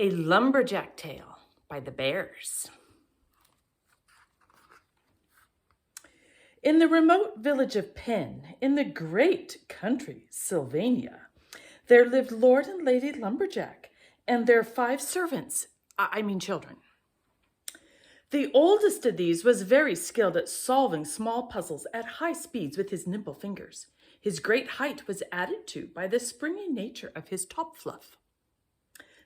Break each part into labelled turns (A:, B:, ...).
A: A Lumberjack Tale by the Bairs. In the remote village of Penn, in the great country, Sylvania, there lived Lord and Lady Lumberjack and their 5 servants, children. The oldest of these was very skilled at solving small puzzles at high speeds with his nimble fingers. His great height was added to by the springy nature of his top fluff.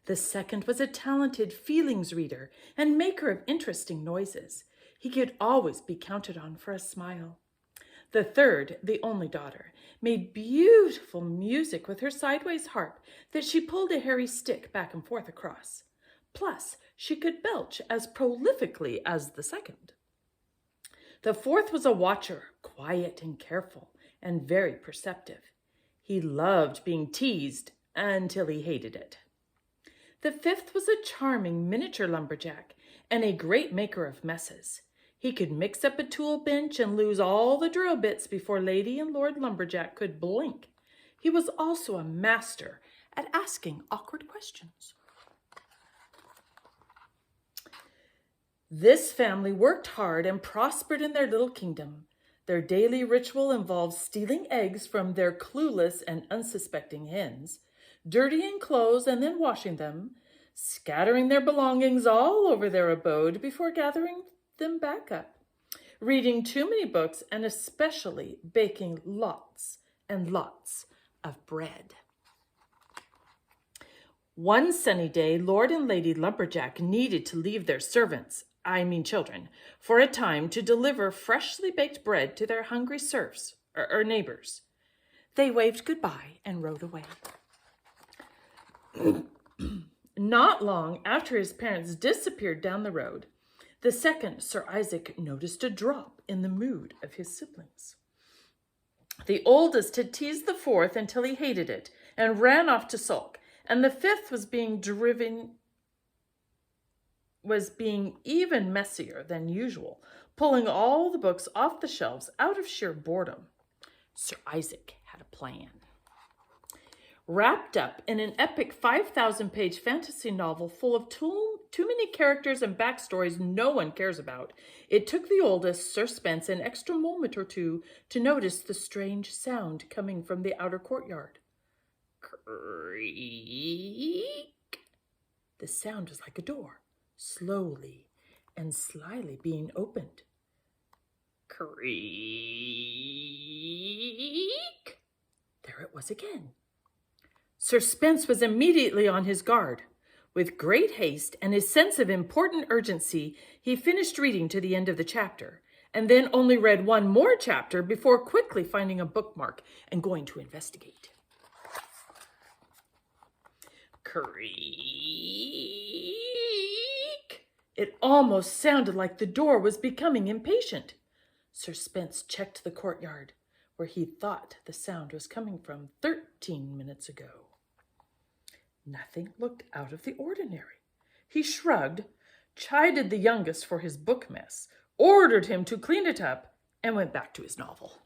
A: The second was a talented feelings reader and maker of interesting noises. He could always be counted on for a smile. The third, the only daughter, made beautiful music with her sideways harp that she pulled a hairy stick back and forth across. Plus, she could belch as prolifically as the second. The fourth was a watcher, quiet and careful, and very perceptive. He loved being teased until he hated it. The fifth was a charming miniature lumberjack and a great maker of messes. He could mix up a tool bench and lose all the drill bits before Lady and Lord Lumberjack could blink. He was also a master at asking awkward questions. This family worked hard and prospered in their little kingdom. Their daily ritual involved stealing eggs from their clueless and unsuspecting hens, dirtying clothes and then washing them, scattering their belongings all over their abode before gathering them back up, reading too many books, and especially baking lots and lots of bread. One sunny day, Lord and Lady Lumberjack needed to leave their children, for a time to deliver freshly baked bread to their hungry serfs or neighbors. They waved goodbye and rode away. Not long after his parents disappeared down the road, the second Sir Isaac noticed a drop in the mood of his siblings. The oldest had teased the fourth until he hated it and ran off to sulk, and the fifth was being even messier than usual, pulling all the books off the shelves out of sheer boredom. Sir Isaac had a plan. Wrapped up in an epic 5,000-page fantasy novel full of too many characters and backstories no one cares about, it took the oldest, Sir Spence, an extra moment or two to notice the strange sound coming from the outer courtyard. Creak. The sound was like a door, slowly and slyly being opened. Creak. There it was again. Sir Spence was immediately on his guard. With great haste and his sense of important urgency, he finished reading to the end of the chapter, and then only read one more chapter before quickly finding a bookmark and going to investigate. Creak! It almost sounded like the door was becoming impatient. Sir Spence checked the courtyard, where he thought the sound was coming from 13 minutes ago. Nothing looked out of the ordinary. He shrugged, chided the youngest for his book mess, ordered him to clean it up, and went back to his novel.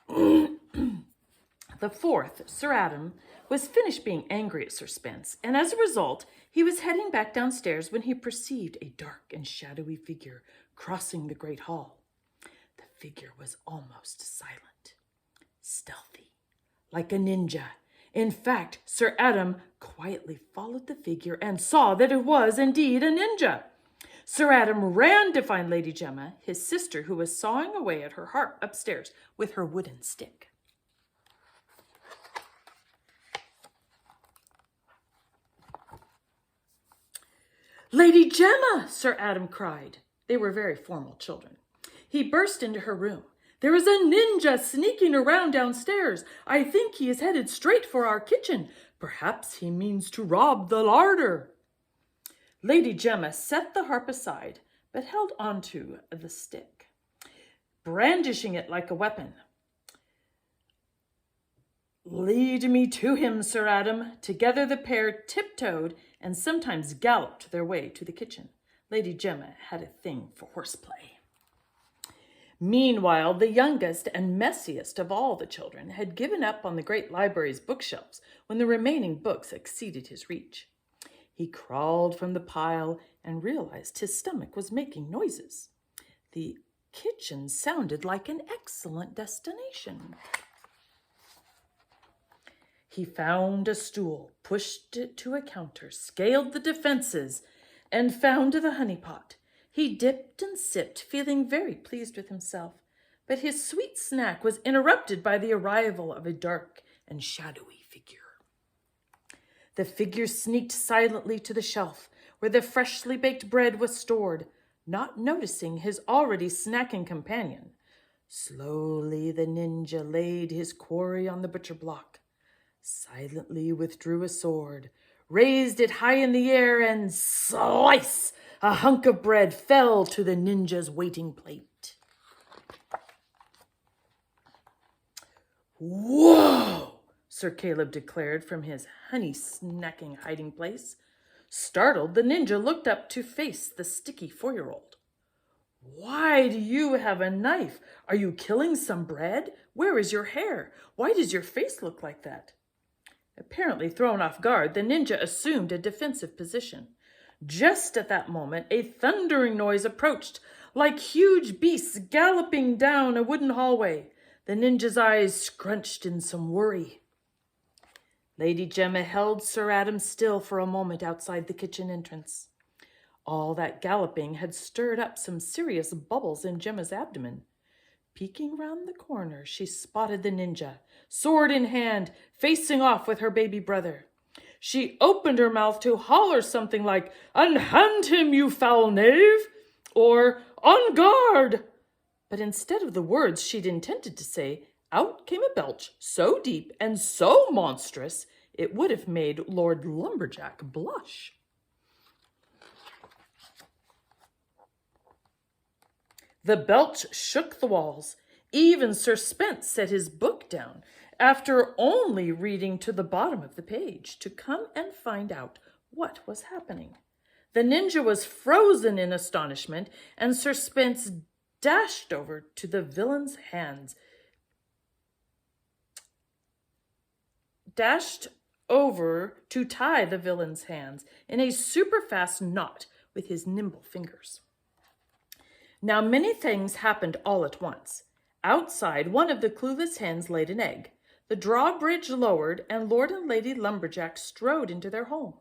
A: The fourth, Sir Adam, was finished being angry at Sir Spence, and as a result, he was heading back downstairs when he perceived a dark and shadowy figure crossing the great hall. The figure was almost silent, stealthy, like a ninja. In fact, Sir Adam quietly followed the figure and saw that it was indeed a ninja. Sir Adam ran to find Lady Gemma, his sister, who was sawing away at her harp upstairs with her wooden stick. "Lady Gemma!" Sir Adam cried. They were very formal children. He burst into her room. "There is a ninja sneaking around downstairs. I think he is headed straight for our kitchen. Perhaps he means to rob the larder." Lady Gemma set the harp aside, but held onto the stick, brandishing it like a weapon. "Lead me to him, Sir Adam." Together the pair tiptoed and sometimes galloped their way to the kitchen. Lady Gemma had a thing for horseplay. Meanwhile, the youngest and messiest of all the children had given up on the great library's bookshelves when the remaining books exceeded his reach. He crawled from the pile and realized his stomach was making noises. The kitchen sounded like an excellent destination. He found a stool, pushed it to a counter, scaled the defenses, and found the honey pot. He dipped and sipped, feeling very pleased with himself. But his sweet snack was interrupted by the arrival of a dark and shadowy figure. The figure sneaked silently to the shelf where the freshly baked bread was stored, not noticing his already snacking companion. Slowly the ninja laid his quarry on the butcher block, silently withdrew a sword, raised it high in the air, and slice! A hunk of bread fell to the ninja's waiting plate. "Whoa!" Sir Caleb declared from his honey-snacking hiding place. Startled, the ninja looked up to face the sticky 4-year-old. "Why do you have a knife? Are you killing some bread? Where is your hair? Why does your face look like that?" Apparently thrown off guard, the ninja assumed a defensive position. Just at that moment, a thundering noise approached, like huge beasts galloping down a wooden hallway. The ninja's eyes scrunched in some worry. Lady Gemma held Sir Adam still for a moment outside the kitchen entrance. All that galloping had stirred up some serious bubbles in Gemma's abdomen. Peeking round the corner, she spotted the ninja, sword in hand, facing off with her baby brother. She opened her mouth to holler something like, "Unhand him, you foul knave!" or "On guard!" But instead of the words she'd intended to say, out came a belch so deep and so monstrous it would have made Lord Lumberjack blush. The belch shook the walls. Even Sir Spence set his book down, after only reading to the bottom of the page, to come and find out what was happening. The ninja was frozen in astonishment, and Sir Spence dashed over to the villain's hands. Dashed over to tie the villain's hands in a super-fast knot with his nimble fingers. Now many things happened all at once. Outside, one of the clueless hens laid an egg. The drawbridge lowered, and Lord and Lady Lumberjack strode into their home.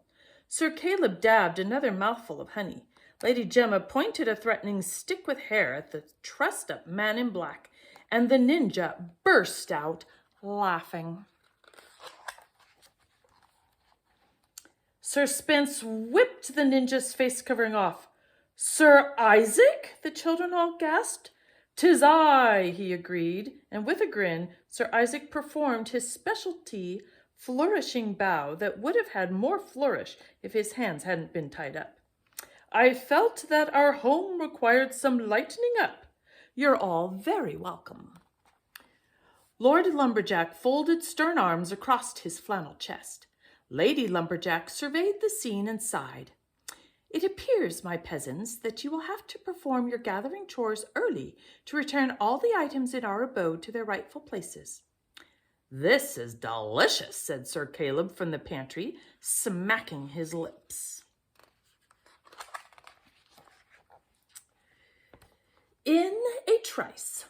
A: Sir Caleb dabbed another mouthful of honey. Lady Gemma pointed a threatening stick with hair at the trussed-up man in black, and the ninja burst out laughing. Sir Spence whipped the ninja's face covering off. "Sir Isaac?" the children all gasped. "'Tis I," he agreed, and with a grin, Sir Isaac performed his specialty flourishing bow that would have had more flourish if his hands hadn't been tied up. "I felt that our home required some lightening up. You're all very welcome." Lord Lumberjack folded stern arms across his flannel chest. Lady Lumberjack surveyed the scene and sighed. "It appears, my peasants, that you will have to perform your gathering chores early to return all the items in our abode to their rightful places." "This is delicious," said Sir Caleb from the pantry, smacking his lips. In a trice,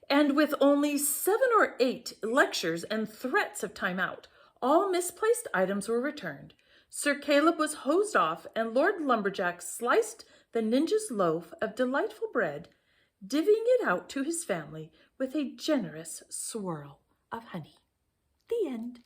A: and with only 7 or 8 lectures and threats of time out, all misplaced items were returned. Sir Caleb was hosed off, and Lord Lumberjack sliced the ninja's loaf of delightful bread, divvying it out to his family with a generous swirl of honey. The end.